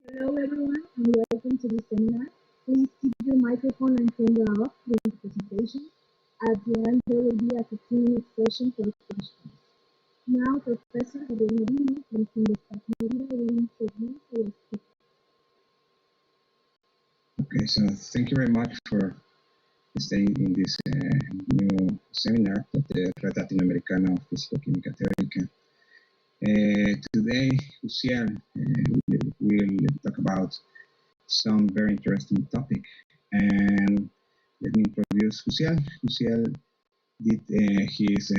Hello everyone and welcome to the seminar. Please keep your microphone and camera off during the presentation. At the end there will be a 15-minute session for questions. Now Professor Javier Merino from Universidad Mérida will introduce our speaker. Okay, so thank you very much for staying in this new seminar of the Red Latinoamericana of Físico-Química Teórica. Today, Huziel will talk about some very interesting topic. And let me introduce Huziel. Huziel did his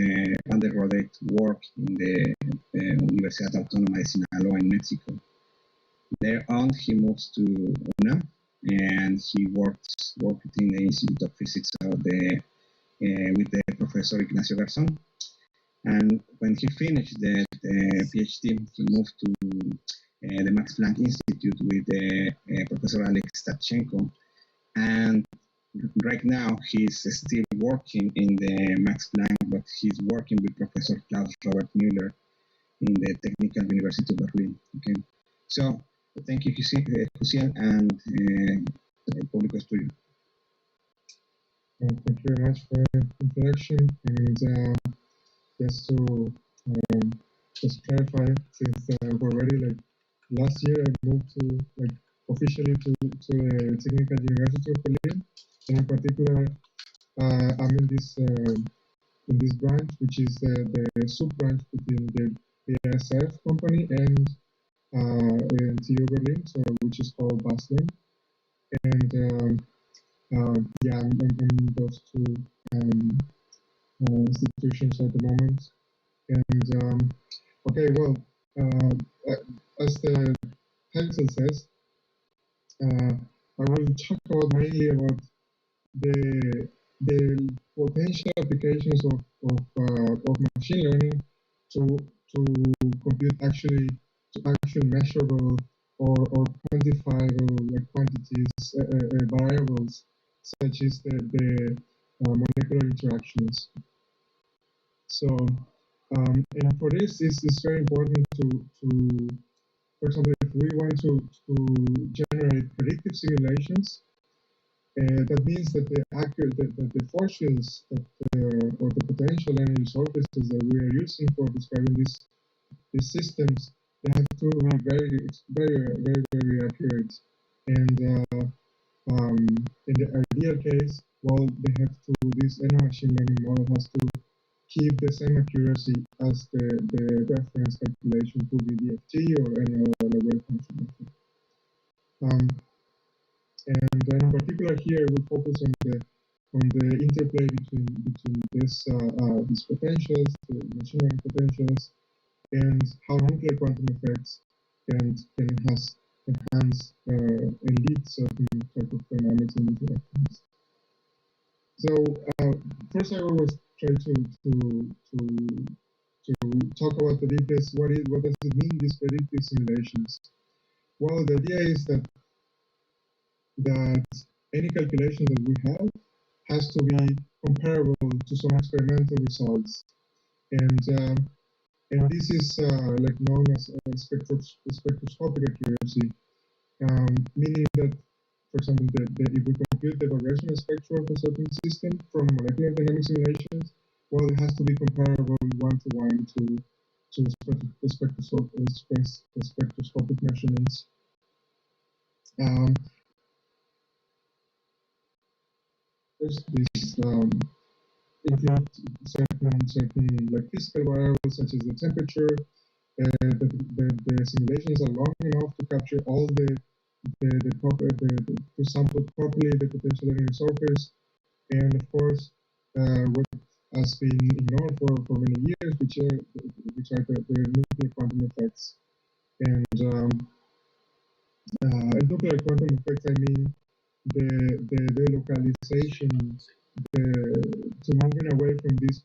undergraduate work in the Universidad Autónoma de Sinaloa in Mexico. There on, he moves to UNAM, and he worked in the Institute of Physics of with the Professor Ignacio Garzón. And when he finished the PhD, he moved to the Max Planck Institute with Professor Alex Tabchenko. And right now, he's still working in the Max Planck, but he's working with Professor Klaus Robert Müller in the Technical University of Berlin. Okay, so thank you, Huziel, and Público Estudio. Thank you very much for the introduction. And just to just clarify, since already last year I moved to officially to the Technical University of Berlin, and in particular I'm in this branch, which is the sub branch between the BASF company and TU Berlin, so which is called BASF. And yeah, I'm in those two institutions at the moment. And okay, well, as the title says, I will talk about mainly about the potential applications of machine learning to compute actually measurable or quantifiable quantities, variables such as the molecular interactions. So, and for this, it's very important to, for example, if we want to generate predictive simulations, that means that the force fields or the potential energy surfaces that we are using for describing these systems, they have to be very accurate. And in the ideal case, well, this any machine learning model has to keep the same accuracy as the reference calculation could be DFT or any other wave function method. And in particular here, we focus on the interplay between these potentials, the machine learning potentials, and how nuclear quantum effects can enhance and lead certain type of dynamics and interactions. So first, I will try to talk about the details. What does it mean, these predictive simulations? Well, the idea is that any calculation that we have has to be comparable to some experimental results, and this is known as spectroscopic accuracy, meaning that, for example, if we compute the vibrational spectrum of a certain system from molecular dynamic simulations, well, it has to be comparable one-to-one to the spectroscopic measurements. First, this include certain physical variables such as the temperature. The simulations are long enough to capture all to sample properly the potential energy surface, and of course, what has been ignored for many years, which are the nuclear quantum effects. And nuclear quantum effects, I mean the localization, to moving away from this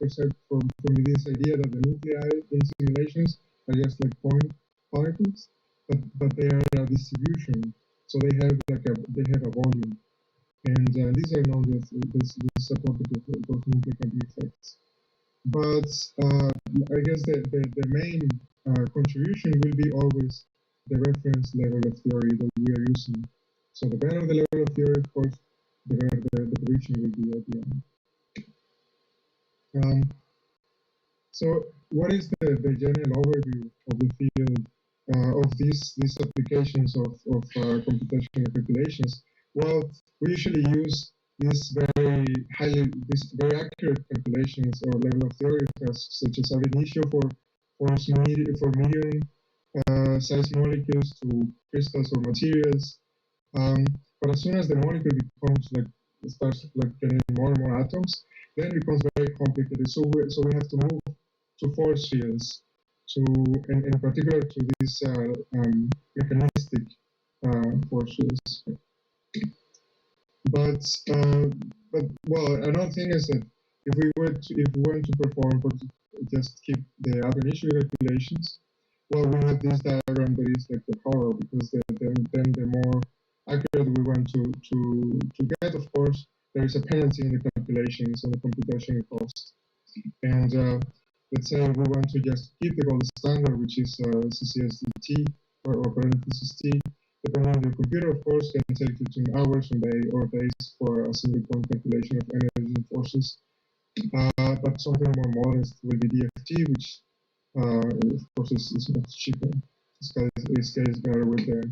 from this idea that the nuclei in simulations are just like point particles, but they are a distribution, so they have a volume, and these are known as this property of those nuclear quantum effects. But I guess the main contribution will be always the reference level of theory that we are using. So the better the level of theory, of course, the better the prediction will be at the end. So what is the general overview of the field of these applications of computational calculations? Well, we usually use these very accurate calculations or level of theory tasks, such as ab initio for medium size molecules to crystals or materials. But as soon as the molecule starts getting more and more atoms, then it becomes very complicated. So we have to move to force fields, and in particular to these mechanistic force fields. But well, another thing is that if we want to perform, just keep the ab initio calculations, well, we have this diagram that is like the horror, because then the more accurate we want to get, of course, there is a penalty in the calculations and the computational cost. And let's say we want to just keep the gold standard, which is CCSDT or parenthesis T. Depending on your computer, of course, can take between hours and days for a single point calculation of energies and forces. But something more modest will be DFT, which of course is much cheaper. It scales better with the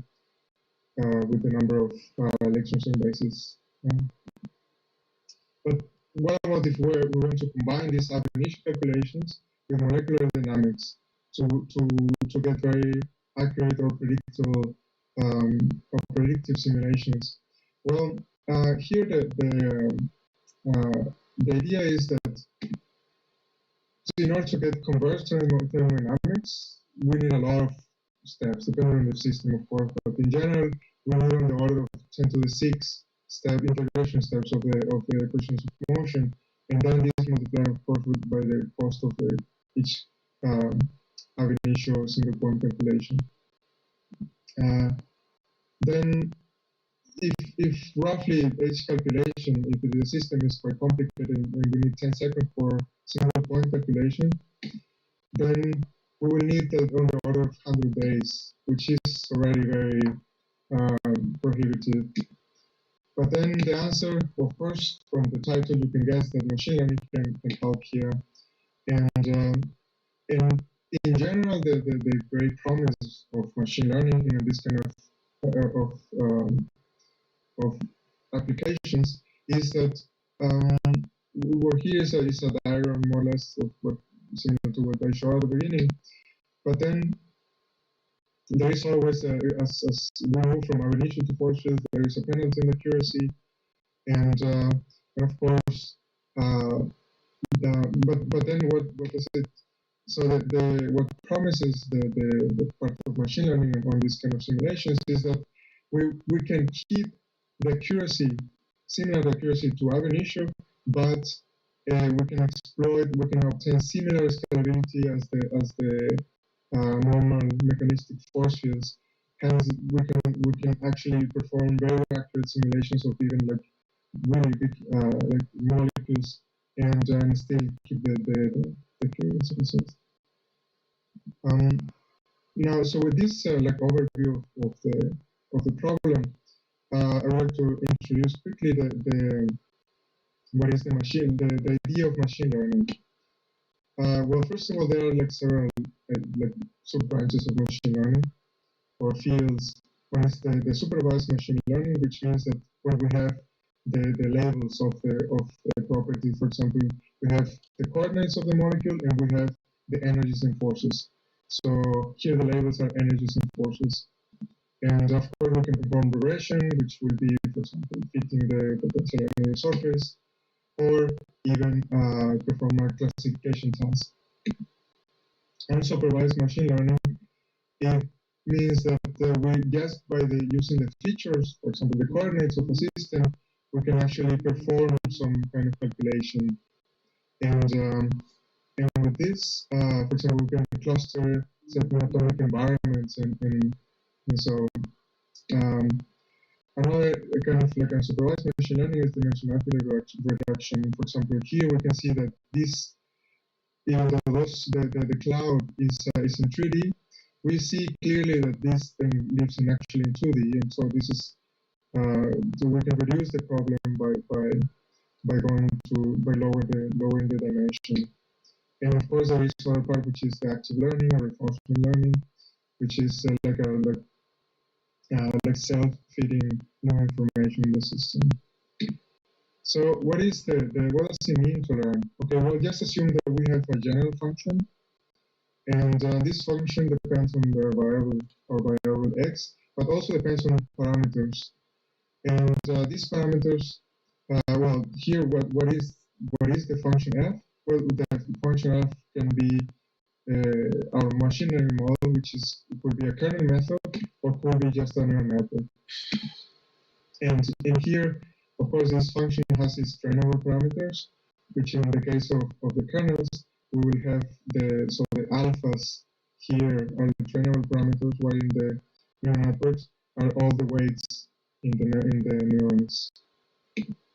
number of electrons and bases. But what about if we want to combine these ab initio calculations with molecular dynamics to get very accurate or predictable or predictive simulations? Well, here the idea is that in order to get converged thermodynamics, we need a lot of steps, depending on the system, of course. But in general, we need on the order of 10 to the 6 integration steps of the equations of motion, and then this multiplied, of course, by the cost of each ab initio single point calculation. Then, if roughly each calculation, if the system is quite complicated and we need 10 seconds for single point calculation, then we will need that on the order of 100 days, which is already very prohibitive. But then the answer, of course, from the title, you can guess that machine learning can help here. And in general, the great promise of machine learning in this kind of applications is that what here is a diagram more or less of what similar to what I showed at the beginning. But then there is always as we move from ab initio to force fields, there is a penalty in accuracy, and of course, but then what does it? So what promises the part of machine learning on this kind of simulations is that we can keep the accuracy, similar accuracy to ab initio, but we can obtain similar scalability as the normal mechanistic force fields. Hence, we can actually perform very accurate simulations of even like really big like molecules and still keep the accuracy results. Now, so with this like overview of the problem, I want to introduce quickly what is the idea of machine learning. Well, first of all, there are like several like sub-branches of machine learning or fields. One is the supervised machine learning, which means that when we have the labels of the property, for example, we have the coordinates of the molecule and we have the energies and forces. So here the labels are energies and forces. And of course, we can perform regression, which will be, for example, fitting the potential energy surface, or even perform a classification task. Unsupervised machine learning, it means that we just by using the features, for example, the coordinates of a system, we can actually perform some kind of calculation. And with this, for example, we can cluster certain atomic environments, and so another kind of like unsupervised machine learning is dimensionality reduction. For example, here we can see that this, even though the cloud is in 3D, we see clearly that this thing lives in actually in 2D, and so this is so we can reduce the problem by lowering the dimension. And of course, there is another part which is the active learning or reinforcement learning, which is like self-feeding new information in the system. So what does it mean to learn? Okay, well, just assume that we have a general function, and this function depends on the variable x, but also depends on parameters. And these parameters, well, here what is the function f? Well, the function f can be our machine learning model, which could be a kernel method or could be just a neural network. And in here, of course, this function has its trainable parameters, which in the case of the kernels, we will have the alphas here are the trainable parameters, while in the neural networks are all the weights in the neurons.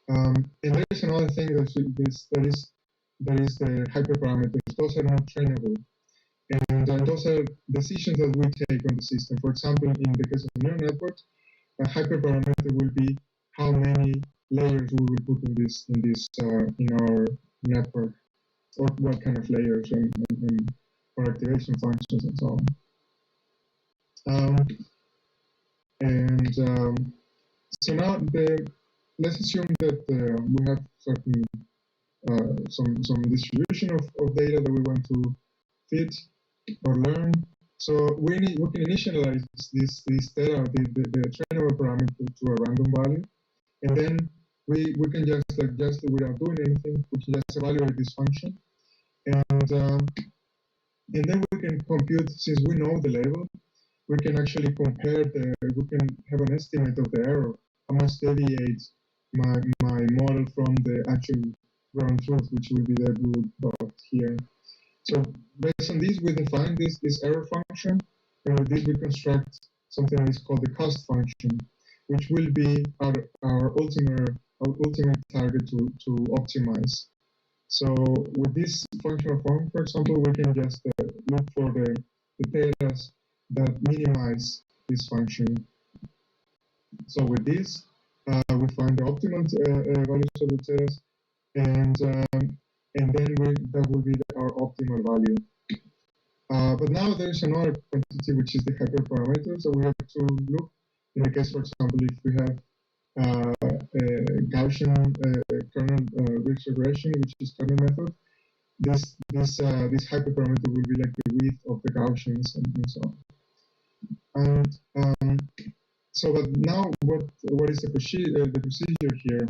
And there is another thing that is the hyperparameters. Those are not trainable. And those are decisions that we take on the system. For example, in the case of neural networks, a hyperparameter will be how many layers we will put in our network, or what kind of layers and for activation functions and so on. So now let's assume that we have certain some distribution of data that we want to fit or learn. So we can initialize this data, the trainable parameter to a random value, and then we can just without doing anything, we can just evaluate this function, and then we can compute, since we know the label, we can actually compare we can have an estimate of the error, how much deviates my model from the actual ground truth, which will be the blue dot here. So based on this, we define this error function, and with this we construct something that is called the cost function, which will be our ultimate target to optimize. So with this functional form, for example, we can just look for the data that minimize this function. So with this, we find the optimal values of the data, and then that will be our optimal value. But now there's another quantity, which is the hyperparameters that we have to look. In the case, for example, if we have Gaussian kernel ridge regression, which is kernel method, this hyperparameter will be like the width of the Gaussians and so on. And so, but now what is the procedure here?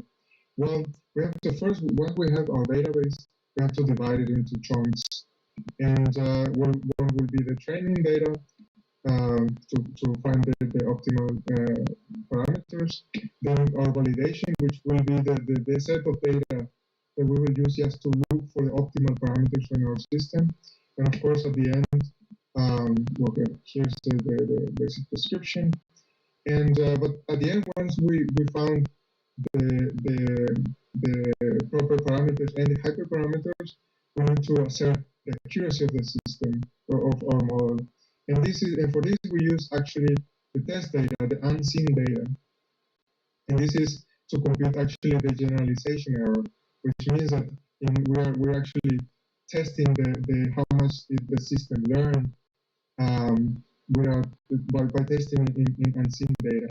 Well, we have to first, once we have our database, we have to divide it into chunks. And one will be the training data to find the optimal parameters. Then our validation, which will be the set of data that we will use just to look for the optimal parameters in our system. And of course, at the end, here's the basic description. And but at the end, once we found the proper parameters and the hyperparameters, we need to assert the accuracy of the system of our model. And for this we use actually the test data, the unseen data. And this is to compute actually the generalization error, which means that we're actually testing how much the system learned by testing in unseen data.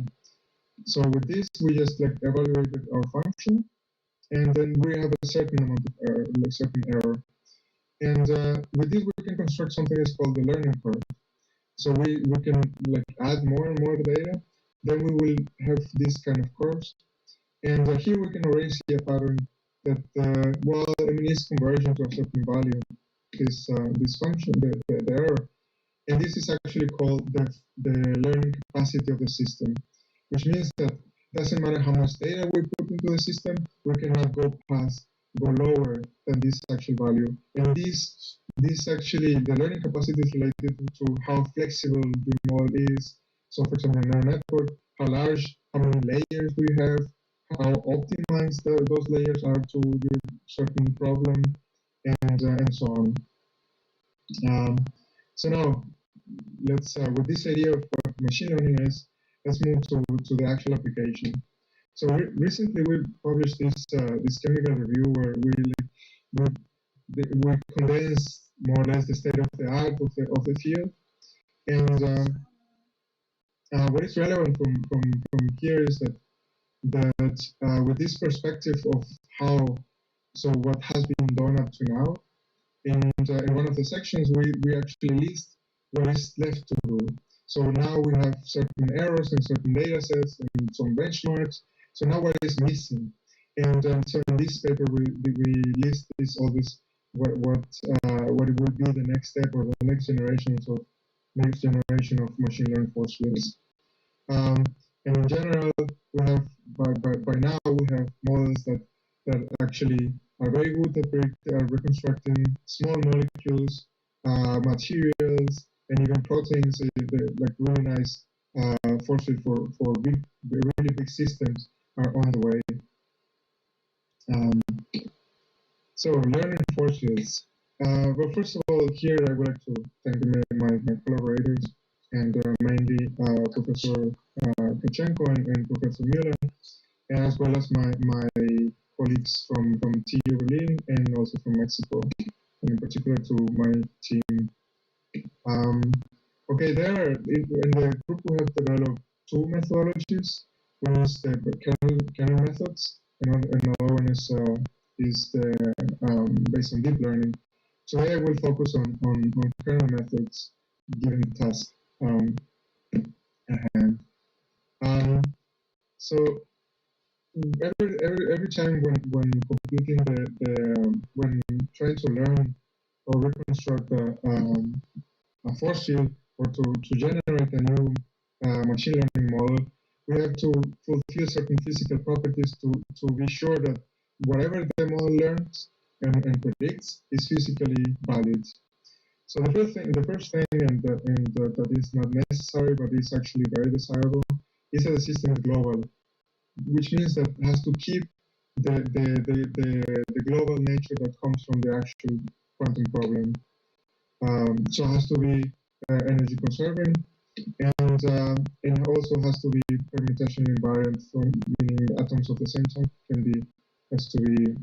So with this, we just evaluated our function, and then we have a certain amount of error, certain error. And with this, we can construct something that's called the learning curve. So we can add more and more data. Then we will have this kind of curves. And here we can already see a pattern that, it's conversion to a certain value, this function, the error. And this is actually called the learning capacity of the system, which means that it doesn't matter how much data we put into the system, we cannot go lower than this actual value. And this actually, the learning capacity is related to how flexible the model is. So for example, in our network, how many layers do you have, how optimized those layers are to your certain problem, and so on. So now, let's with this idea of what machine learning is, let's move to the actual application. So recently we published this chemical review where we condense more or less the state of the art of the field, and what is relevant from here is that with this perspective of how what has been done up to now, and in one of the sections we actually list what is left to do. So now we have certain errors in certain data sets and some benchmarks. So now what is missing? And so in this paper we list this what it will be the next step or the next generation of machine learning force fields. And in general, we have by now we have models that actually are very good at reconstructing small molecules, materials, and even proteins. Like really nice force field for really big systems are on the way. So learning force fields. Well, first of all, here I would like to thank my collaborators and mainly Professor Kachenko and Professor Mueller, as well as my colleagues from TU Berlin and also from Mexico, and in particular to my team. Okay, in the group we have developed two methodologies. One is the kernel methods, and another one is the based on deep learning. Today I will focus on kernel methods given the task at hand. So every time when completing when trying to learn or reconstruct a force field or to generate a new machine learning model, we have to fulfill certain physical properties to be sure that whatever the model learns and predicts is physically valid. So the first thing, and that is not necessary but is actually very desirable, is that the system is global, which means that it has to keep the global nature that comes from the actual quantum problem. So it has to be energy conserving, and it also has to be permutation invariant, from meaning atoms of the same type has to be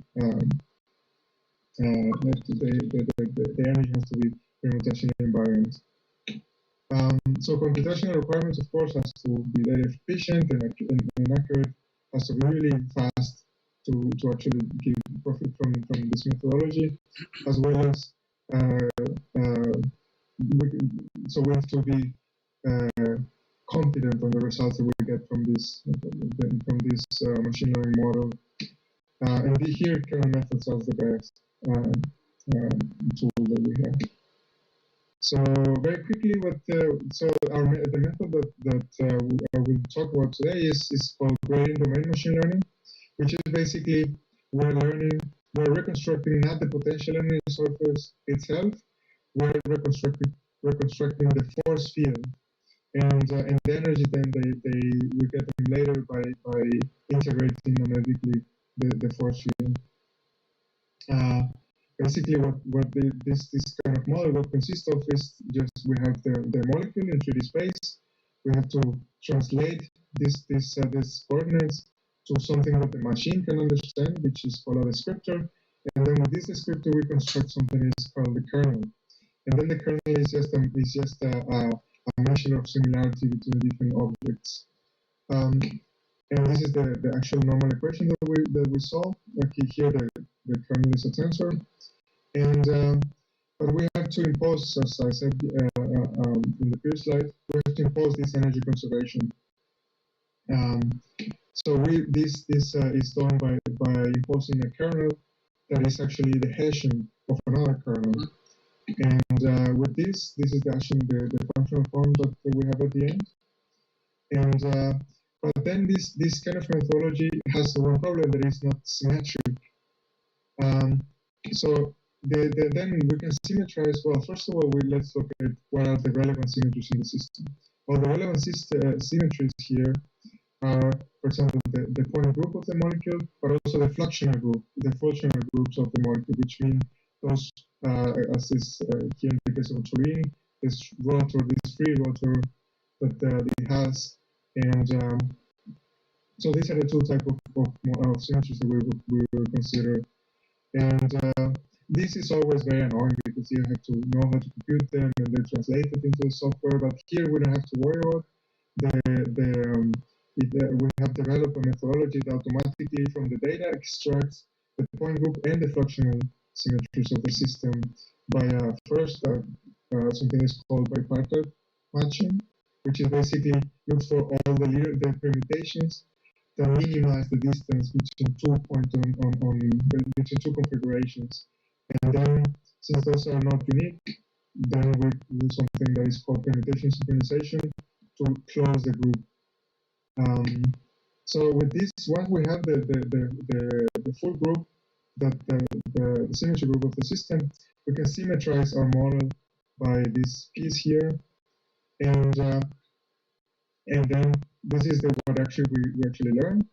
the energy has to be permutation invariant. So computational requirements, of course, has to be very efficient and accurate, has to be really fast to actually give profit from this methodology, as well as we have to be confident on the results that we get from this machine learning model. And here, kernel methods are the best tool that we have. So very quickly, the method that I will talk about today is called gradient domain machine learning, which is basically we're reconstructing not the potential energy surface itself, we're reconstructing the force field, and the energy then we get them later by integrating analytically the force field. Basically, what this kind of model what consists of is just we have the molecule in 3D space. We have to translate this coordinates to something that the machine can understand, which is called a descriptor. And then with this descriptor, we construct something that is called the kernel. And then the kernel is just a measure of similarity between different objects. And this is the actual normal equation that we solve. Like here, the kernel is a tensor. And but we have to impose, as I said in the previous slide, we have to impose this energy conservation. So this is done by imposing a kernel that is actually the Hessian of another kernel. And with this is actually the functional form that we have at the end. And but then this kind of methodology has one problem, that is not symmetric. So then we can symmetrize. Well, first of all, let's look at what are the relevant symmetries in the system. Well, the relevant symmetries here are, for example, the point group of the molecule, but also the fluxional groups of the molecule, which mean those, as is here in the case of taurine, this rotor, this free rotor that it has, and so these are the two types of symmetries that we will consider. And this is always very annoying because you have to know how to compute them and then translate it into the software. But here we don't have to worry about we have developed a methodology that automatically from the data extracts the point group and the fluxional symmetries of the system by first something is called bipartite matching, which is basically look for all the permutations that minimize the distance between between two configurations. And then, since those are not unique, then we do something that is called permutation synchronization to close the group. So with this, once we have the full group, the symmetry group of the system, we can symmetrize our model by this piece here, and then this is what actually we actually learn.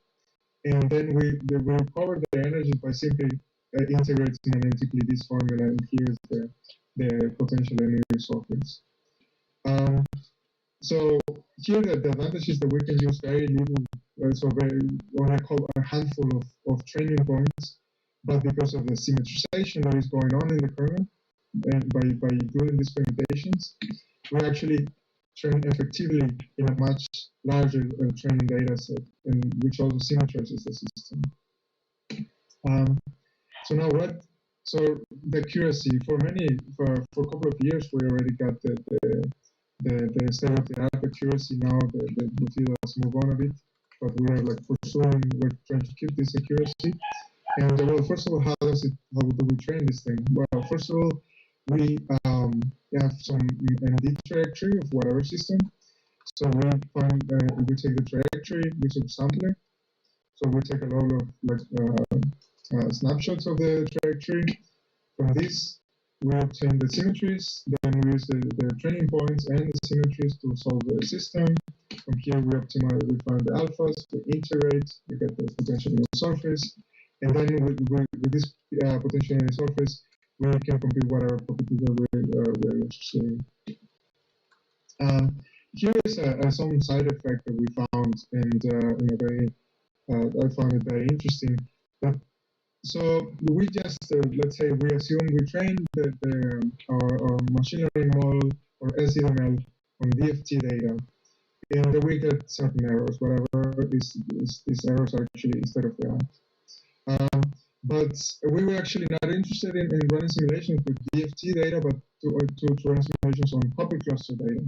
And then we recover the energies by simply integrating analytically this formula, and here's the potential energy surface. So here the advantage is that we can use very little, so what I call a handful of training points, but because of the symmetrization that is going on in the kernel, and by including these permutations, we actually train effectively in a much larger training data set, and which also symmetrizes the system. So now so the accuracy for a couple of years we already got the state of the art accuracy. Now the field has moved on a bit, but we're trying to keep this accuracy. And well, first of all, how do we train this thing? Well, first of all, we have some MD trajectory of whatever system. So we take the trajectory, we subsample it. So we take a lot of snapshots of the trajectory. From this, we obtain the symmetries. Then we use the training points and the symmetries to solve the system. From here, we find the alphas, we integrate, we get the potential in the surface. And then with this potential in the surface, we can compute whatever properties that we're interested in. Here is some side effect that we found, and I found it very interesting. So we just let's say we assume we train our machine learning model or SDML on DFT data, and we get certain errors. Whatever these errors are actually state of the art. But we were actually not interested in running simulations with DFT data, but to run simulations on copy cluster data.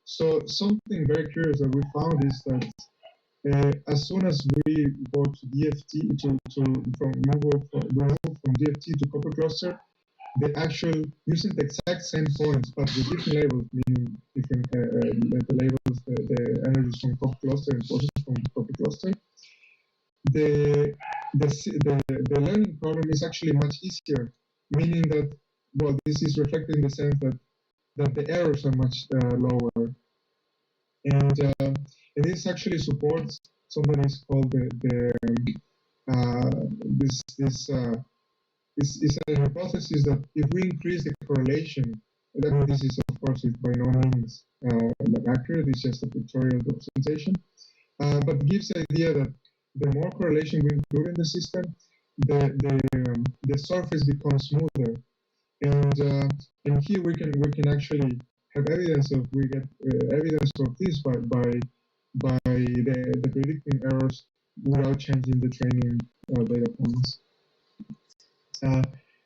So something very curious that we found is that as soon as we go to DFT we move from DFT to copy cluster, using the exact same points but with different labels, meaning different the labels, the energies from copy cluster and forces from copy cluster. The learning problem is actually much easier, meaning that this is reflected in the sense that the errors are much lower, and this actually supports something is called this is a hypothesis that if we increase the correlation, I mean this is of course by no means accurate, it's just a pictorial representation, but gives the idea that the more correlation we include in the system, the surface becomes smoother, and here we can actually have evidence of evidence of this by the predicting errors without changing the training data points.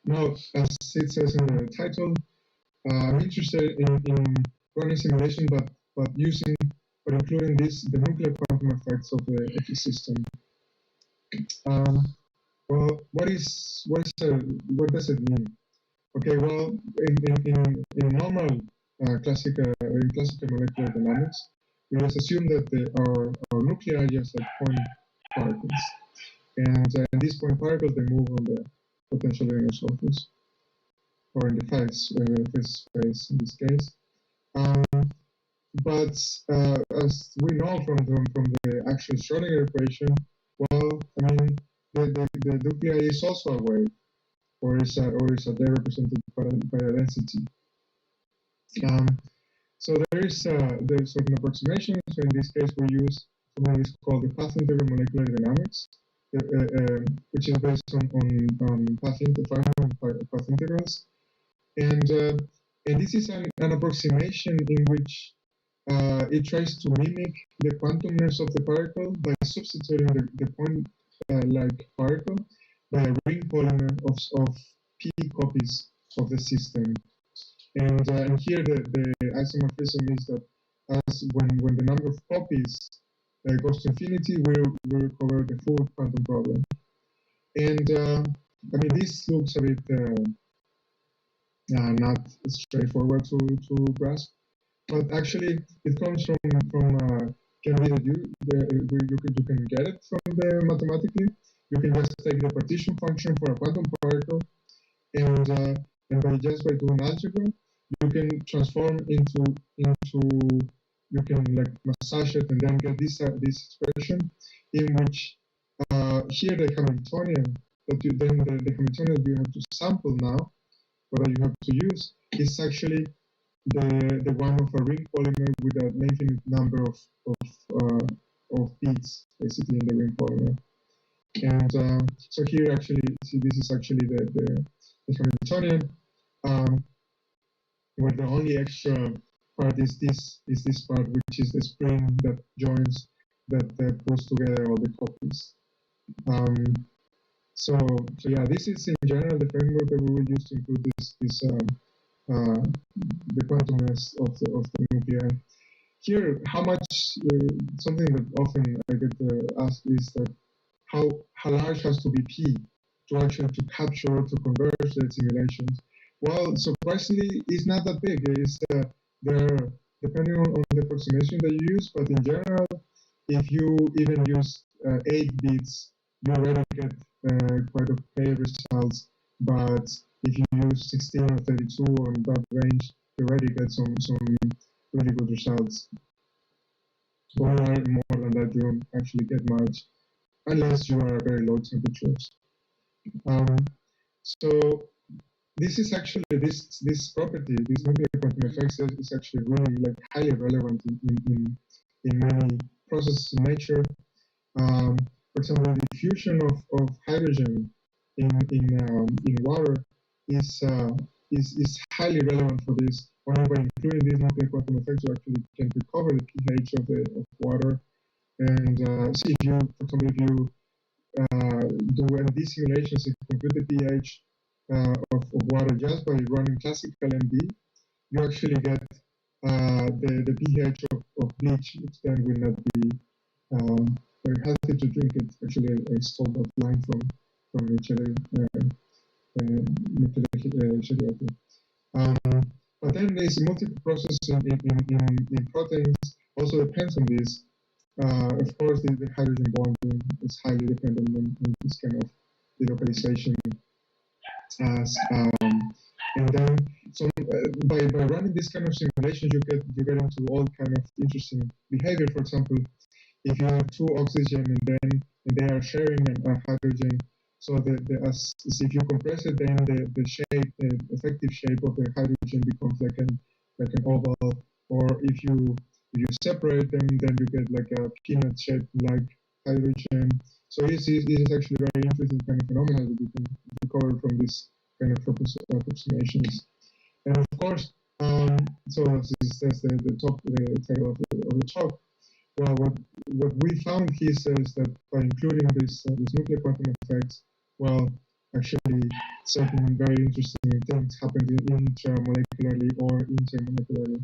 Now, as it says in the title, I'm interested in running simulation, but including the nuclear quantum effects of the system. Well, what does it mean? Okay, well, in normal classical molecular dynamics, we just assume that our nuclei are just like point particles, and these point particles they move on the potential linear surface, or in the phase space in this case. But as we know from the actual Schrodinger equation, well, I mean the nuclei is also a wave, or is a day represented by a density. Um, so there's certain approximations. So in this case, we use something that is called the path integral molecular dynamics, which is based on path integrals. And this is an approximation in which it tries to mimic the quantumness of the particle by substituting the point-like particle by a ring polymer of p copies of the system. And here the isomorphism is that as when the number of copies goes to infinity, we recover the full quantum problem. And I mean, this looks a bit not straightforward to grasp, but actually it comes from can be you can get it from the mathematically. You can just take the partition function for a quantum particle, and by doing algebra, you can transform into you can like massage it and then get this expression in which here the Hamiltonian the Hamiltonian you have to sample now, what you have to use is actually the one of a ring polymer with an infinite number of beats basically in the ring polymer. And so here actually, see, this is actually the Hamiltonian, where the only extra part is this part, which is the spring that joins that pulls together all the copies. So yeah, this is in general the framework that we will use to include the quantumness of the nuclei. Here, how much something that often I get asked is that how large has to be P to actually to capture to converge the simulations. Well, surprisingly, it's not that big. It's there depending on the approximation that you use, but in general, if you even use 8 bits, you already get quite okay results. But if you use 16 or 32 on that range, you already get some really good results. Or more than that, you don't actually get much, unless you are very low temperatures. So this is actually this property, this nuclear quantum effects is actually really like highly relevant in many processes in nature. For example, the diffusion of hydrogen in water is highly relevant for this. Only by including these nuclear quantum effects, you actually can recover the pH of water. And see, if you, for example, if you do MD simulations, if you compute the pH of water just by running classical MD, you actually get the pH of bleach, which then will not be very healthy to drink. It actually is sold offline from Michele. But then there's multiple processes in proteins also depends on this. Of course, the hydrogen bonding is highly dependent on this kind of delocalization. And then by running this kind of simulations, you get into all kind of interesting behavior. For example, if you have 2 oxygen and they are sharing a hydrogen, so if you compress it, then the shape, the effective shape of the hydrogen becomes like an oval. Or if you separate them, then you get like a peanut shape like hydrogen. So this is actually very interesting kind of phenomena that you can recover from this kind of approximations. And of course, so that's the top title of the talk. Well, what we found here says that by including this nuclear quantum effects, well, actually certain very interesting things happen intramolecularly or intermolecularly.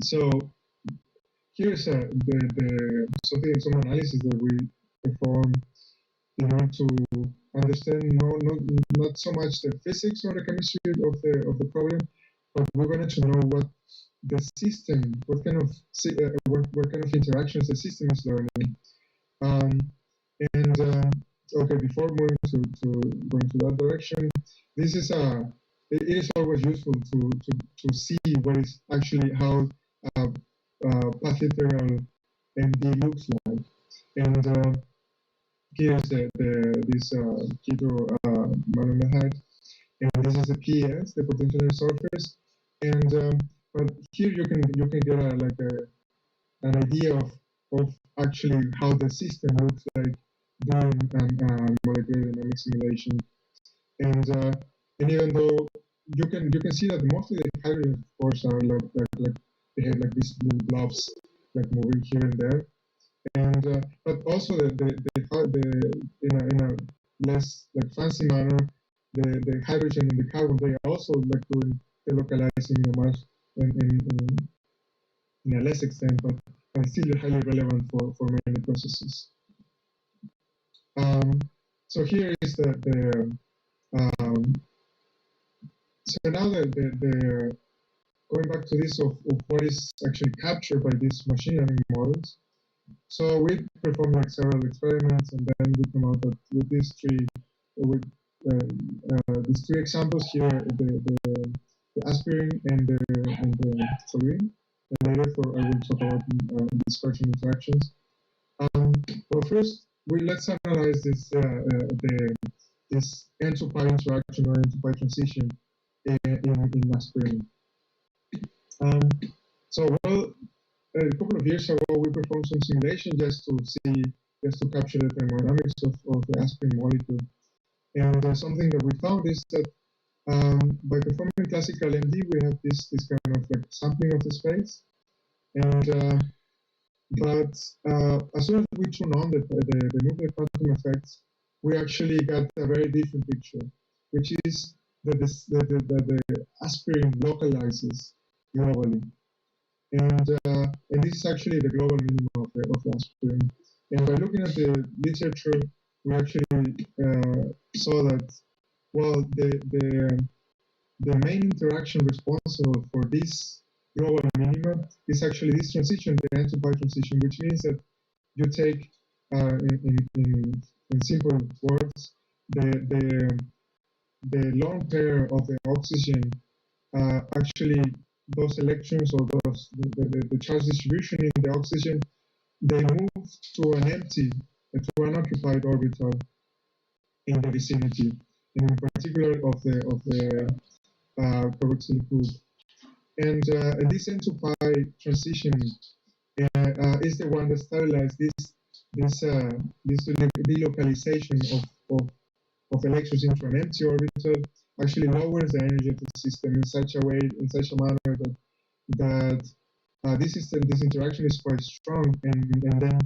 So here's some analysis that we perform in order to understand not so much the physics or the chemistry of the problem, but we wanted to know what the system, what kind of interactions the system is learning. Okay, before moving to going to that direction, this is it is always useful to see what is actually how path integral MD looks like. And here's this keto monomer height. and this is the PS, the potential energy surface. And but here you can get an idea of actually how the system looks like doing molecular dynamic simulation. And even though you can see that mostly the hydrogen, of course, are like they have like these little blobs like moving here and there, and but also the in a less like fancy manner, the hydrogen and the carbon, they are also like doing the localizing in a much in a less extent, but still highly relevant for many processes. So here is the so now the going back to this of what is actually captured by these machine learning models. So we performed like several experiments, and then we come out with these three examples here: the aspirin and the fluorine. And later, I will talk about dispersion interactions. Well, first, let's analyze this N2 pi interaction or N2 pi transition in aspirin. So, well, a couple of years ago, we performed some simulation just to capture the thermodynamics of the aspirin molecule. And something that we found is that by performing classical MD, we have this kind of like sampling of the space. But as soon as we turn on the nuclear quantum effects, we actually got a very different picture, which is that the aspirin localizes globally. And this is actually the global minimum of aspirin. And by looking at the literature, we actually saw that, well, the main interaction responsible for this global minimum is actually this transition, the N2 pi transition, which means that you take, in simple words, the lone pair of the oxygen actually those electrons or the charge distribution in the oxygen, they move to an empty, to an occupied orbital in the vicinity, and in particular of the carboxylic group. And this N2 pi transition is the one that stabilizes this delocalization of electrons into an empty orbital, actually lowers the energy of the system in such a manner that this interaction is quite strong, and then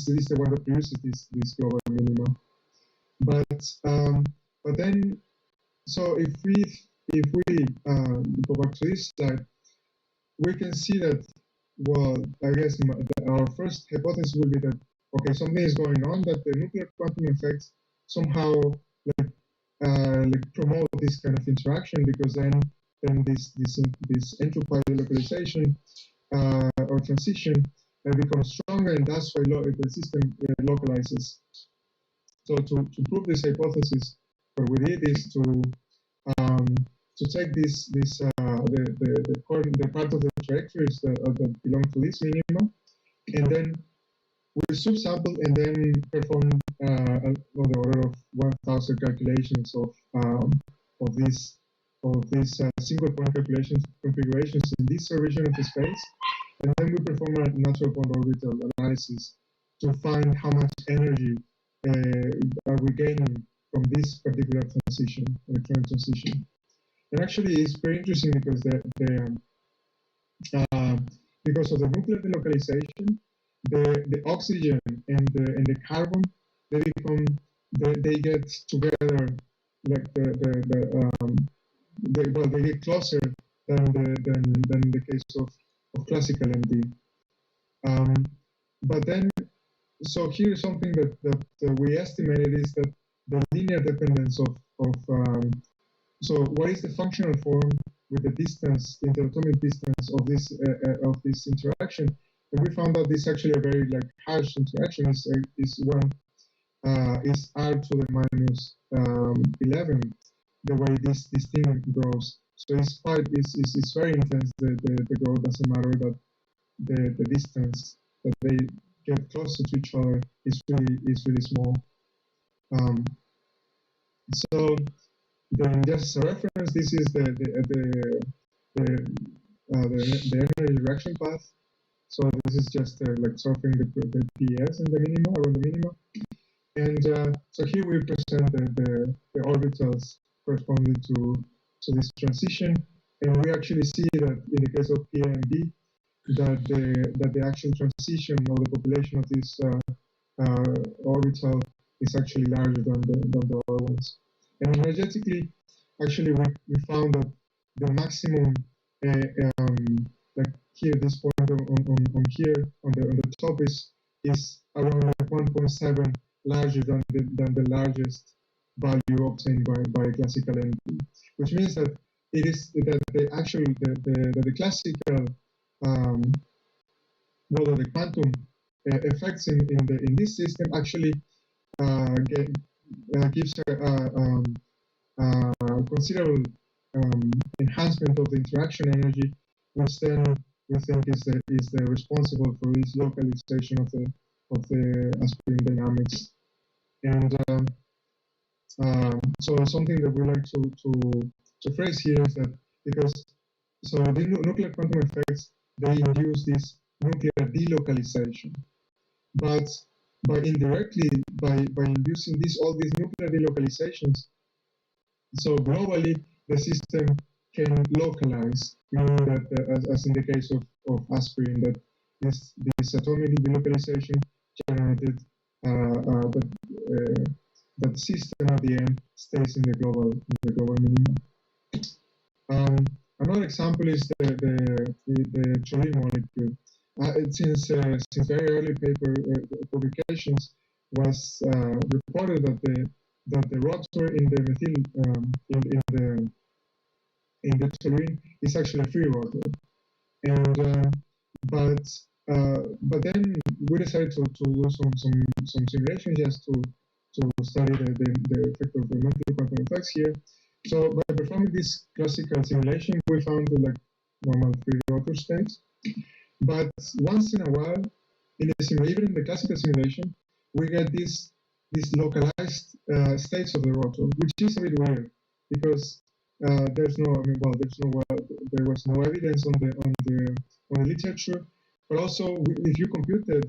is the one that produces this global minima. But then, so if we go back to this slide, we can see that, well, I guess our first hypothesis will be that, okay, something is going on, that the nuclear quantum effects somehow promote this kind of interaction, because then this entropy localization or transition becomes stronger, and that's why the system localizes. So to prove this hypothesis, what we did is to take the part of the trajectories that belong to this minimum, and then we subsample and then perform on the order of 1,000 calculations of these single point configurations in this region of the space, and then we perform a natural bond orbital analysis to find how much energy are we gaining from this particular transition, electron transition. And actually, it's very interesting because because of the nuclear delocalization, the oxygen and the carbon, they get together like they get closer than the case of classical MD. But then, so here's something that we estimated is that the linear dependence of so what is the functional form with the distance, the interatomic distance of this interaction? And we found out this actually a very like harsh interaction is r to the minus 11, the way this thing grows. So it's very intense. The growth doesn't matter that the distance that they get closer to each other is really small. So then, just as a reference, this is the energy reaction path. So this is just like solving the PS and the minima around the minima. And so here we present the orbitals corresponding to this transition, and we actually see that in the case of P and B, that the actual transition or the population of this orbital is actually larger than the other ones. And energetically, actually, we found that the maximum, like here, this point on here on the top is around like 1.7 larger than the largest value obtained by classical energy, which means that it is that the actual the classical well, the quantum effects in this system actually gives considerable enhancement of the interaction energy, which then we think is the responsible for this localization of the aspirin dynamics. And so something that we like to phrase here is that because so the nuclear quantum effects, they induce this nuclear delocalization, but indirectly by inducing all these nuclear delocalizations, so globally the system can localize, meaning that as in the case of aspirin, that this atomic delocalization generated that the system at the end stays in the global minimum. Another example is the Turin molecule. Since very early paper publications was reported that the rotor in the methyl in the Turin is actually a free rotor, and but then we decided to do some simulations just to study the effect of the multiple quantum effects here. So by performing this classical simulation, we found like normal free rotor states. But once in a while, in even in the classical simulation, we get these localized states of the rotor, which is a bit weird because there was no evidence on the literature. But also, if you compute the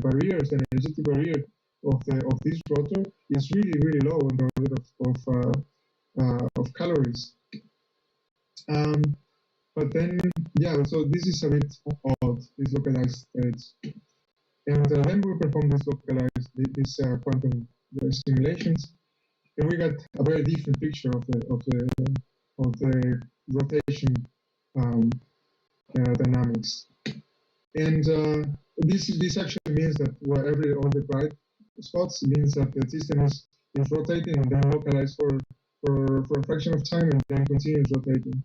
barriers, the energetic barrier of this rotor is really low on the order of calories. But then, yeah, so this is a bit odd, these localized states. And then we perform these quantum simulations, and we got a very different picture of the rotation dynamics. And this actually means that all the bright spots means that the system is rotating and then localized for a fraction of time and then continues rotating.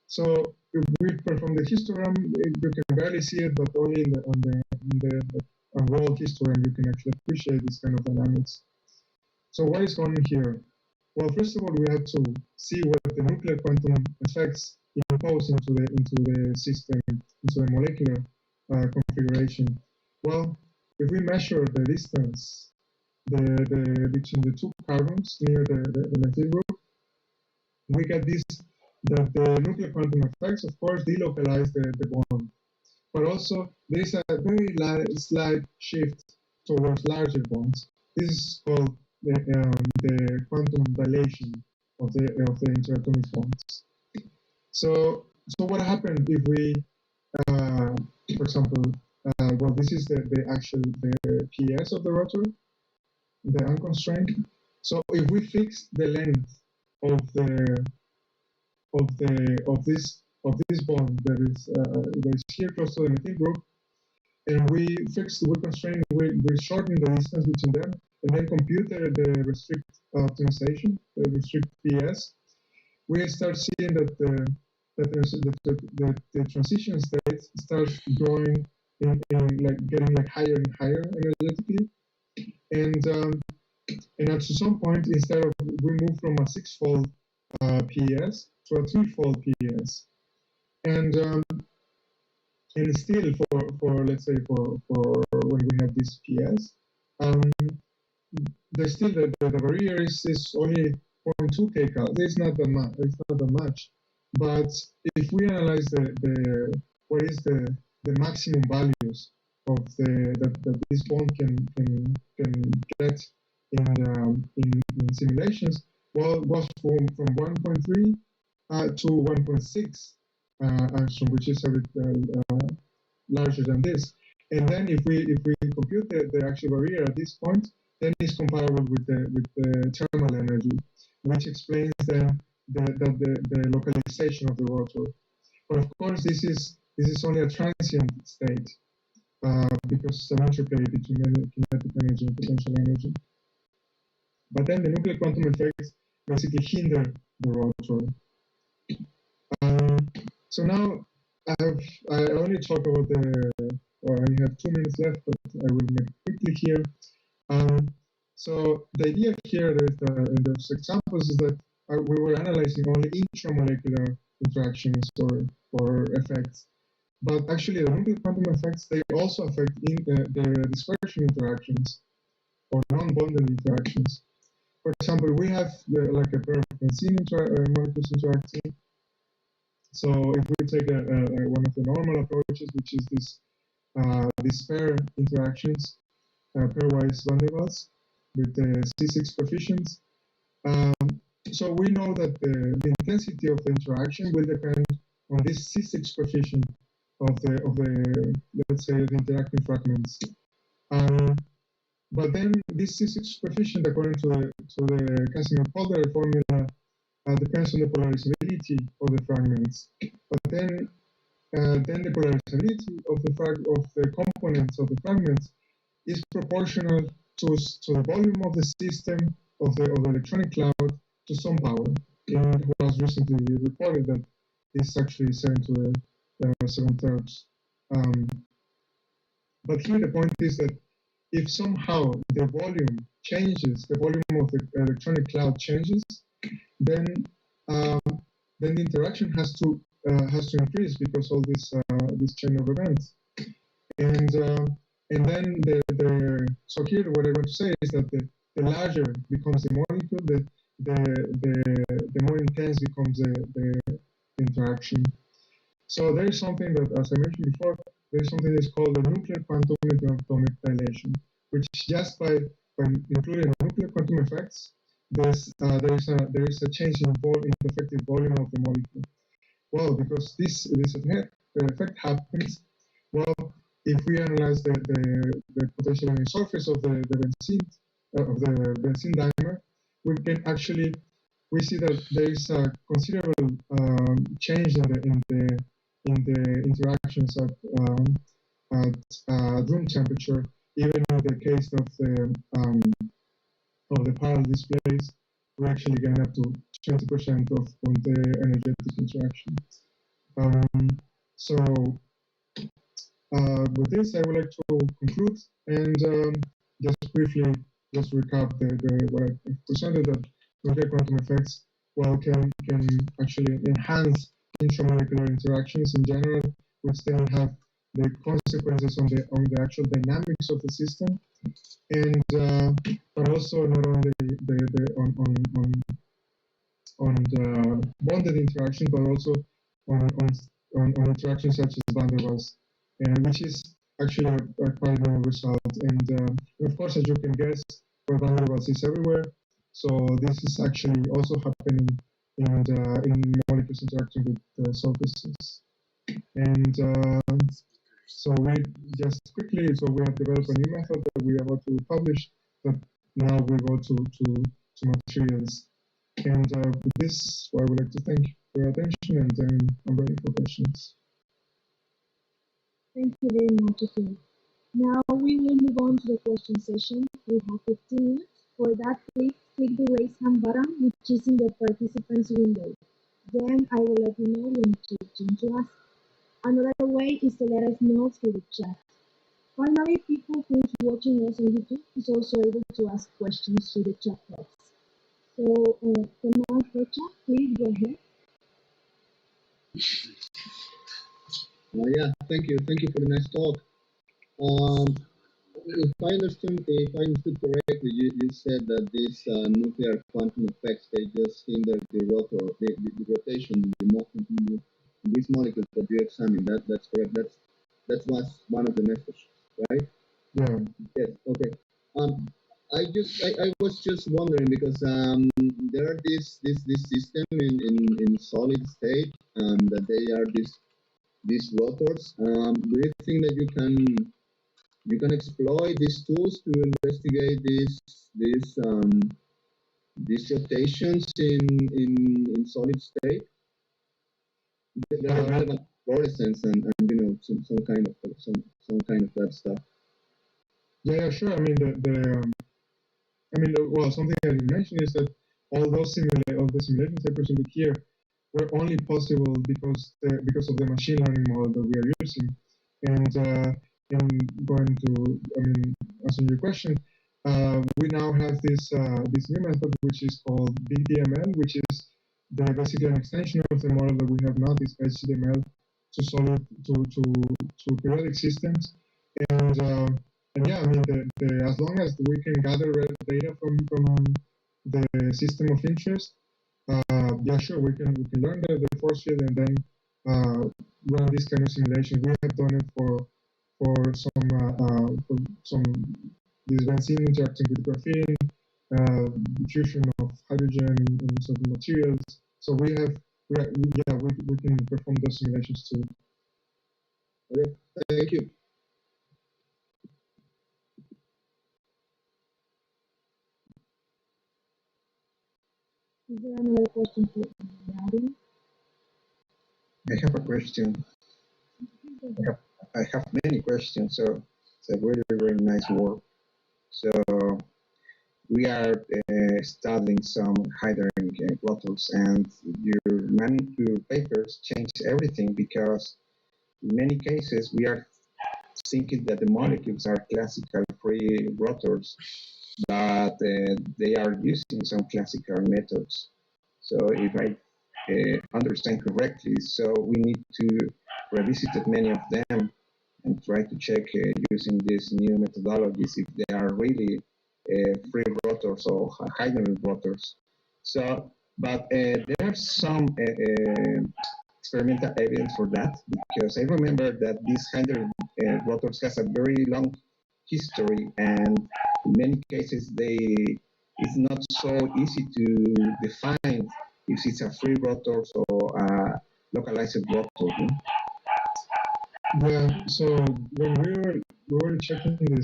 So if we perform the histogram, you can barely see it, but only on the raw histogram you can actually appreciate this kind of dynamics. So what is going on here? Well, first of all, we have to see what the nuclear quantum effects impose into the system, into the molecular configuration. Well, if we measure the distance between the two carbons near the methyl group, we get this, that the nuclear quantum effects, of course, delocalize the bond. But also, there is a very slight shift towards larger bonds. This is called the quantum dilation of the interatomic bonds. So what happened if we, for example, well, this is the actual PS of the rotor, the unconstrained. So if we fix the length of this bond that is here close to the methyl group, and we shorten the distance between them, and then compute the restrict optimization, the restrict PS, we start seeing that the transition state starts growing in like getting like higher and higher energetically, and at some point, instead of we move from a 6-fold PS to a 3-fold PS, and still for let's say for when we have this PS, there's still the barrier is only 0.2 kcal. It's not that much. It's not that much. But if we analyze what is the maximum values of that this bond can get in simulations, well, it goes from 1.3 to 1.6 angstrom, which is a bit larger than this. And then if we compute the actual barrier at this point, then it's comparable with the thermal energy, which explains then the localization of the rotor. But of course, this is only a transient state because it's an interplay between kinetic energy and potential energy. But then the nuclear quantum effects basically hinder the rotor. So now I only talk about I only have 2 minutes left, but I will make it quickly here. So the idea here is in those examples is that we were analyzing only intramolecular interactions or effects. But actually, the nuclear quantum effects, they also affect the dispersion interactions or non-bonded interactions. For example, we have like a pair of benzene molecules interacting. So if we take one of the normal approaches, which is these pair interactions, pairwise van der Waals with the C6 coefficients. So we know that the intensity of the interaction will depend on this C6 coefficient of the let's say the interacting fragments. But then this C6 coefficient, according to the Casimir-Polder formula, depends on the polarizability of the fragments. But then the polarizability of the components of the fragments is proportional to the volume of the system of the electronic cloud to some power. And it was recently reported that it's actually 7 to the 7/3. But here the point is that if somehow the volume changes, the volume of the electronic cloud changes, then the interaction has to increase because all this chain of events. And then so here what I want to say is that the larger becomes the molecule, the more intense becomes the interaction. So there is something that, as I mentioned before, there is something that's called the nuclear quantum atomic dilation, which just by including nuclear quantum effects, there is a change in the effective volume of the molecule. Well, because this effect happens, well, if we analyze the potential energy surface of the benzene dimer, we can actually see that there is a considerable change in the interactions at room temperature, even in the case of the parallel displays, we actually get up to 20% of the energetic interaction. So with this, I would like to conclude and just briefly recap what I presented, that nuclear quantum effects can actually enhance intramolecular interactions in general, which then have the consequences on the actual dynamics of the system, and but also not only on the bonded interaction, but also on interactions such as van der Waals, which is actually a quite new result. And of course, as you can guess, van der Waals is everywhere. So this is actually also happening in molecules interacting with surfaces. And so we just quickly, we have developed a new method that we are about to publish, but now we go to materials. And with this, I would like to thank you for your attention, and I'm ready for questions. Thank you very much, Huziel. Now we will move on to the question session. We have 15 minutes. For that, please click the raise hand button, which is in the participants window. Then I will let you know when to turn to ask. Another way is to let us know through the chat. Finally, people who is watching us on YouTube is also able to ask questions through the chat box. So, Tomás Rocha, please go ahead. Yeah, thank you for the nice talk. if I understood correctly, you said that these nuclear quantum effects, they just hinder the rotor, the rotation in in these molecules that you examined. That's correct. That was one of the messages, right? Yeah. Yes. Okay. I was just wondering because there are this system in solid state that they are these rotors. Do you think that you can exploit these tools to investigate these rotations in solid state? There are relevant fluorescence and you know some kind of that stuff. Yeah, sure. I mean, well, something I didn't mention is that all the simulations I presented here were only possible because of the machine learning model that we are using. And in going to, answering your question, we now have this new method which is called BDML, which is basically an extension of the model that we have now, this HCDML, to solid to periodic systems. And yeah, I mean, as long as we can gather data from the system of interest, yeah, sure, we can learn the force field and then run this kind of simulation. We have done it for some this benzene interacting with graphene, diffusion of hydrogen in certain materials. So we can perform those simulations too. Okay, thank you. Is there another question for the audience? I have a question. I have many questions, so it's a very, very nice work. So we are studying some hydrogen bottles, and your papers change everything because in many cases we are thinking that the molecules are classical free rotors, but they are using some classical methods. So if I understand correctly, so we need to revisit many of them and try to check using these new methodologies if they are really free rotors or hydrogen rotors. So, but there are some experimental evidence for that because I remember that these hydrogen rotors has a very long history, and in many cases it's not so easy to define if it's a free rotor or a localized rotor. Yeah. So when we were checking the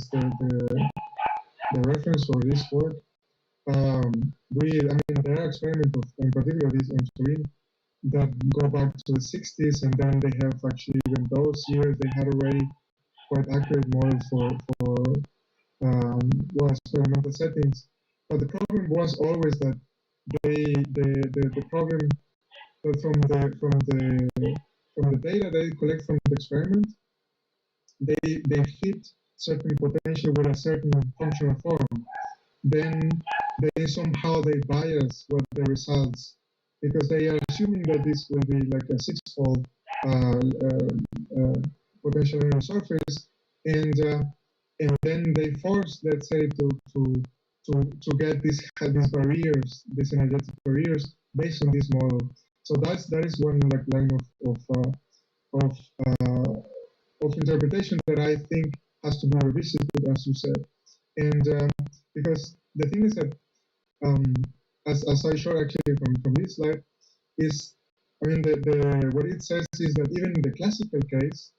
reference for this work, there are experiments in particular this on Turin that go back to the 60s, and then they have actually even those years they had already quite accurate models for experimental settings. But the problem was always that the problem that from the data they collect from the experiment, they fit certain potential with a certain functional form. Then they somehow they bias what the results because they are assuming that this will be like a six-fold potential on the surface, and then they force, let's say, to get these barriers, these energetic barriers, based on this model. So that is one like line of interpretation that I think has to be revisited, as you said, and because the thing is that as I showed actually from this slide is, I mean, what it says is that even in the classical case,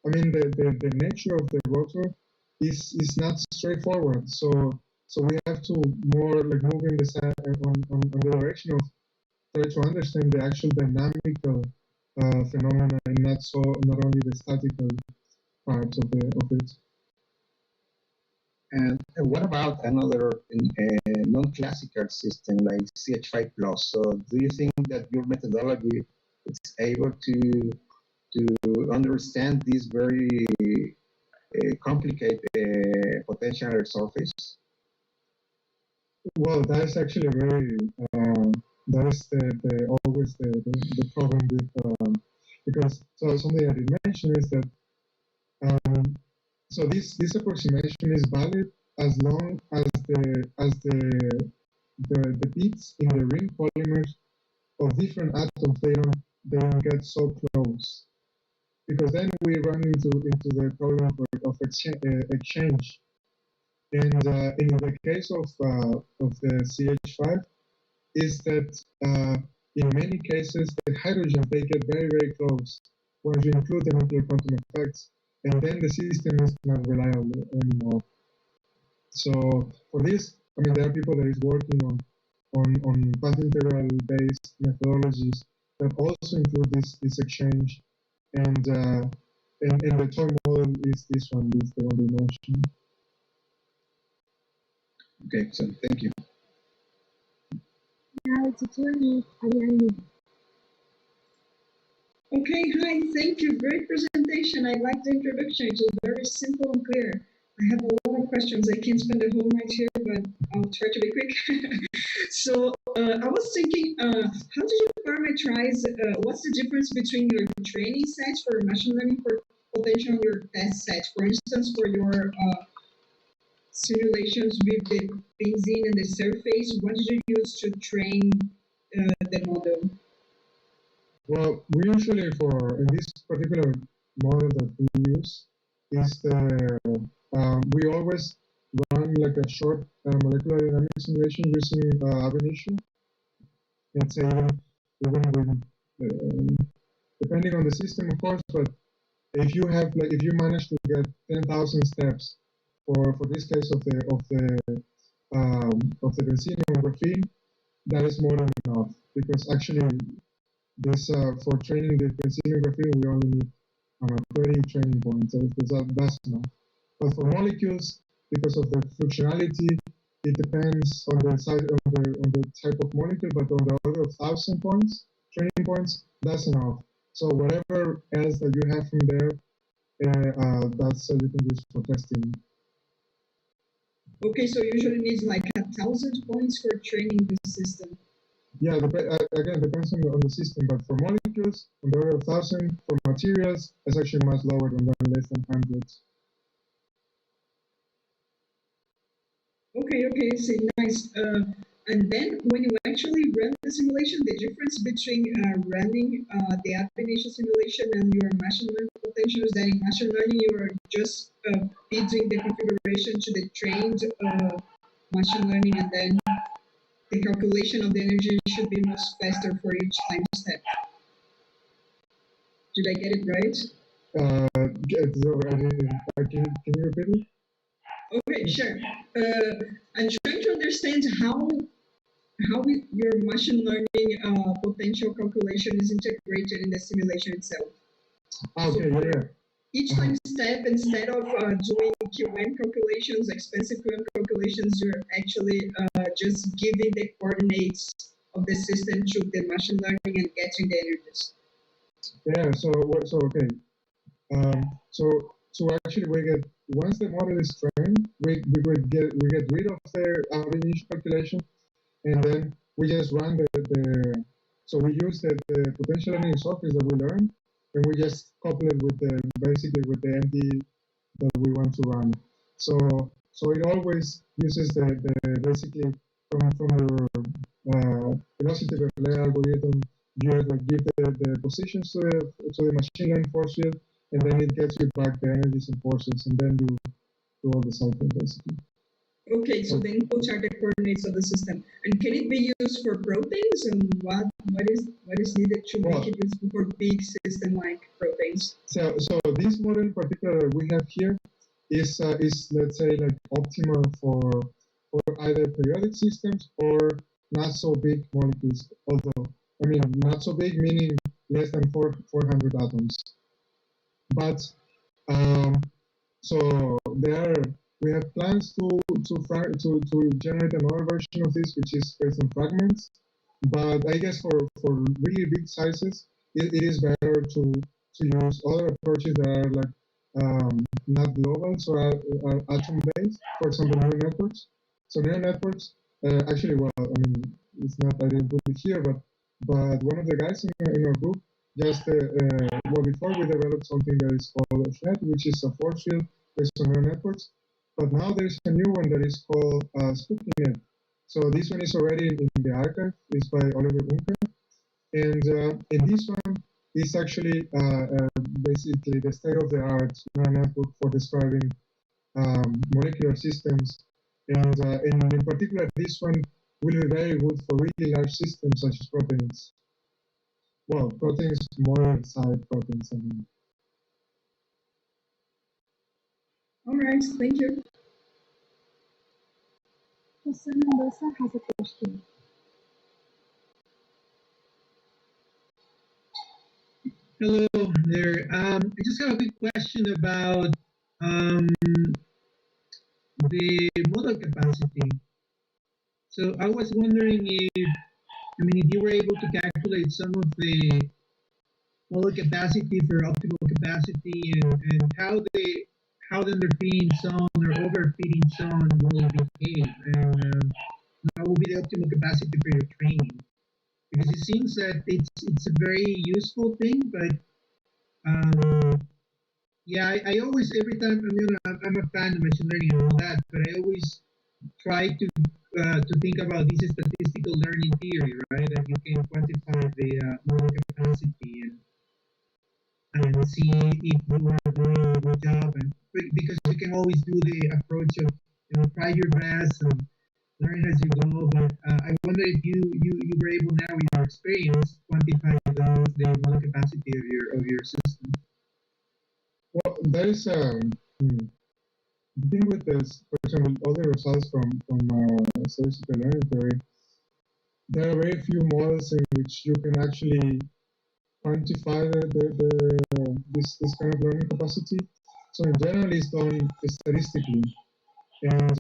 I mean, the nature of the rotor is not straightforward. So we have to more like move in on the direction of try to understand the actual dynamical phenomena and not only the statical parts of it. And what about another non-classical system like CH5 plus? So do you think that your methodology is able to understand this very complicated potential surface? Well, that is actually a very that is always the problem with because so something I did mention is that so this approximation is valid as long as the bits in the ring polymers of different atoms they don't get so close, because then we run into the problem of exchange. And in the case of the CH5, is that in many cases the hydrogens they get very very close once you include the nuclear quantum effects, and then the system is not reliable anymore. So for this, I mean, there are people that is working on path integral based methodologies that also include this exchange, and the toy model is this one, this the one we mentioned. Okay, so thank you. Now it's a turn of Ariane. Okay, hi, thank you. Great presentation. I like the introduction. It was very simple and clear. I have a lot of questions. I can't spend the whole night here, but I'll try to be quick. So I was thinking, how do you parameterize, what's the difference between your training sets for machine learning for potential and your test sets? For instance, for your simulations with the benzene and the surface, what did you use to train the model? Well, we usually, in this particular model that we use, is we always run like a short molecular dynamics simulation using ab initio. Let's say even with, depending on the system, of course, but if you manage to get 10,000 steps for this case of the benzene and graphene, that is more than enough, because actually this for training the benzene and graphene we only need 30 training points, so that's enough. But for molecules, because of the functionality, it depends on the size on the type of molecule, but on the order of 1,000 points, training points, that's enough. So whatever else that you have from there, that's you can use for testing. Okay, so usually needs like 1,000 points for training the system. Yeah, again, depends on the system, but for molecules, on the order of 1,000. For materials, it's actually much lower than that, less than hundreds. Okay, see, nice. And then when you actually run the simulation, the difference between running the ab initio simulation and your machine learning potential is that in machine learning, you are just feeding the configuration to the trained machine learning, and then the calculation of the energy should be much faster for each time step. Did I get it right? Can you repeat it? Okay, sure. I'm trying to understand how your machine learning potential calculation is integrated in the simulation itself. Okay, so yeah. Each time step, instead of doing QM calculations, expensive QM calculations, you're actually just giving the coordinates of the system to the machine learning and getting the energies. Yeah. So okay. So actually, we get, once the model is trained, we get rid of the ab initio calculation, and then we just run so we use the potential energy sockets that we learned, and we just couple it with basically with the MD that we want to run. So it always uses the basically from your velocity per layer algorithm. You give the positions to the machine learning force field, and then it gets you back the energies and forces, and then you do all the cycling basically. Okay, so the inputs are the coordinates of the system, and can it be used for proteins? And what is needed to make it useful for big system like proteins? So this model in particular we have here is let's say like optimal for either periodic systems or not so big molecules. Although I mean not so big meaning less than 400 atoms. But so we have plans to generate another version of this, which is based on fragments. But I guess for really big sizes, it is better to use other approaches that are like not global, so are atom based. For example, neural networks. So neural networks, actually, well, I mean, it's not, I didn't put it here, but one of the guys in our group just before we developed something that is called a FET, which is a force field based on neural networks. But now there's a new one that is called SpookyNet. So this one is already in the archive. It's by Oliver Unke. And in this one, it's actually basically the state-of-the-art neural network for describing molecular systems. And in particular, this one will be very good for really large systems such as proteins. Well, proteins, molar-side proteins, I mean. All right, thank you. Jose Mendoza has a question. Hello there. I just have a quick question about the model capacity. So I was wondering if you were able to calculate some of the model capacity for optimal capacity and how the underfeeding zone or overfeeding zone will behave, and what will be the optimal capacity for your training. Because it seems that it's a very useful thing, but yeah, I always, every time, I'm a fan of machine learning and all that, but I always try to think about this statistical learning theory, right? That you can quantify the model capacity and see if you are doing a good job. And because you can always do the approach of try your best and learn as you go. But I wonder if you were able now with your experience quantify the model capacity of your system. Well, there is the thing with this, for example, all the results from statistical learning theory, there are very few models in which you can actually quantify this kind of learning capacity. So in general, it's done statistically, and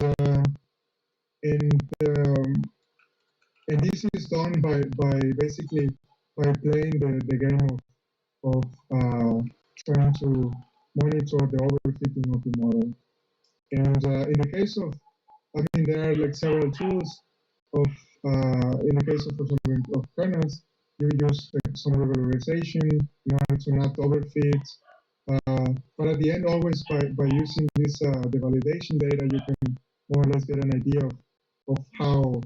and this is done by basically by playing the game of trying to monitor the overfitting of the model. And in the case of, I mean, there are like several tools of, in the case of, for example, of kernels, you use like some regularization in order to not overfit. But at the end, always by using this the validation data, you can more or less get an idea of how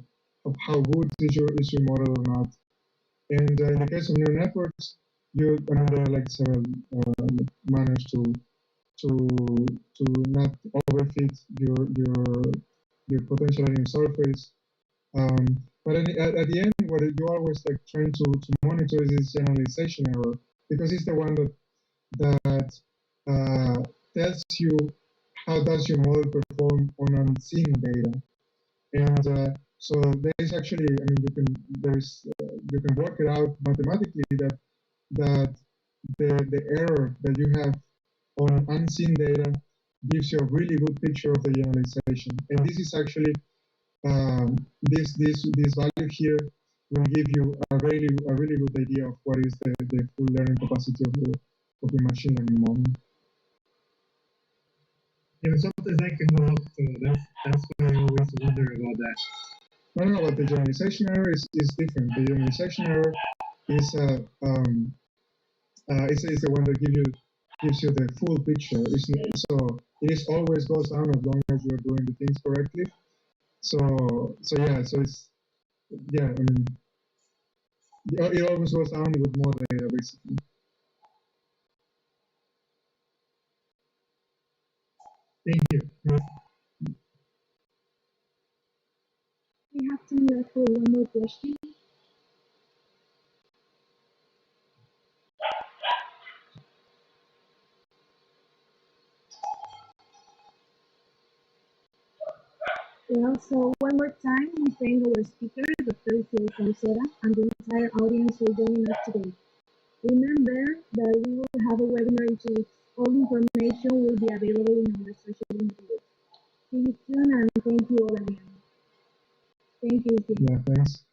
good is your model or not. And in the case of neural networks, there are like several manners to not overfit your potential learning surface. But at the end, what you always like trying to monitor is this generalization error, because it's the one that tells you how does your model perform on unseen data. And so there is actually, I mean, you can work it out mathematically that the error that you have on unseen data gives you a really good picture of the generalization. And this is actually this value here will give you a really good idea of what is the full learning capacity of the machine learning model. Yeah, sometimes that can go up, so that's why I always wonder about that. No, but the generalization error is different. The generalization error is it's the one that gives you the full picture. So it always goes down as long as you are doing the things correctly. So yeah, so it's yeah. I mean, it always goes down with more data, basically. Thank you. We have time left for one more question. Well, so one more time, we thank our speaker, Dr. Huziel Sauceda, and the entire audience for joining us today. Remember that we will have a webinar in 2 weeks. All information will be available in our social media. See you soon, and thank you all again. Thank you. Yeah, thanks.